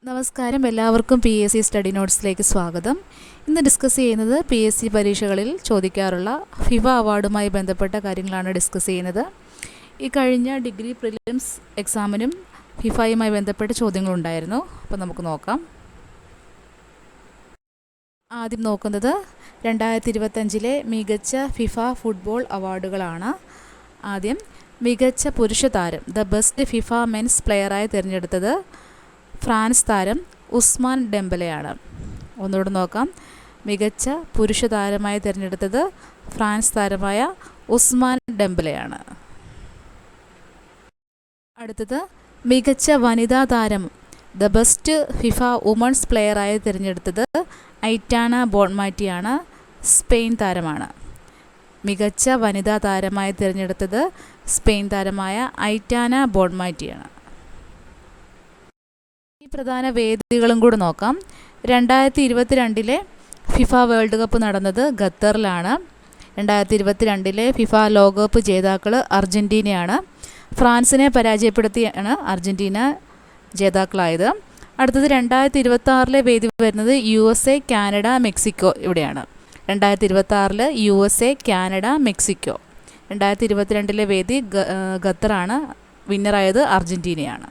നമസ്കാരം, എല്ലാവർക്കും PSC study നോട്ട്സിലേക്ക് സ്വാഗതം. ഇന്ന് ഡിസ്കസ് ചെയ്യുന്നത് PSC പരീക്ഷകളിൽ ചോദിക്കാറുള്ള ഫിഫ അവാർഡുമായി ബന്ധപ്പെട്ട കാര്യങ്ങളാണ് ഡിസ്കസ് ചെയ്യുന്നത്. ഈ കഴിഞ്ഞ ഡിഗ്രി പ്രിലിംസ് എക്സാമിനും ഫിഫയുമായി ബന്ധപ്പെട്ട ചോദ്യങ്ങളുണ്ടായിരുന്നു. അപ്പോൾ നമുക്ക് നോക്കാം. ആദ്യം നോക്കുന്നത് 2025 മികച്ച ഫിഫ ഫുട്ബോൾ അവാർഡുകളാണ്. ആദ്യം മികച്ച പുരുഷ താരം, ദ ബെസ്റ്റ് ഫിഫ മെൻസ് പ്ലെയറായി തിരഞ്ഞെടുത്തത് ഫ്രാൻസ് താരം ഉസ്മാൻ ഡെംബലെയാണ്. ഒന്നുകൂടെ നോക്കാം. മികച്ച പുരുഷ താരമായി തിരഞ്ഞെടുത്തത് ഫ്രാൻസ് താരമായ ഉസ്മാൻ ഡെംബലെയാണ്. അടുത്തത് മികച്ച വനിതാ താരം, ദ ബെസ്റ്റ് ഫിഫ വുമൺസ് പ്ലെയറായി തിരഞ്ഞെടുത്തത് ഐറ്റാന ബോൺമാറ്റിയാണ്. സ്പെയിൻ താരമാണ്. മികച്ച വനിതാ താരമായി തിരഞ്ഞെടുത്തത് സ്പെയിൻ താരമായ ഐറ്റാന ബോൺമാറ്റിയാണ്. ഈ പ്രധാന വേദികളും കൂടെ നോക്കാം. 2022 ഫിഫ വേൾഡ് കപ്പ് നടന്നത് ഖത്തറിലാണ്. 2022 ഫിഫ ലോകകപ്പ് ജേതാക്കൾ അർജൻറ്റീനയാണ്. ഫ്രാൻസിനെ പരാജയപ്പെടുത്തിയാണ് അർജൻറ്റീന ജേതാക്കളായത്. അടുത്തത് 2026 വേദി വരുന്നത് USA, കാനഡ, മെക്സിക്കോ ഇവിടെയാണ്. 2026 USA, കാനഡ, മെക്സിക്കോ. 2022 വേദി ഖത്തറാണ്. വിന്നറായത് അർജൻറ്റീനയാണ്.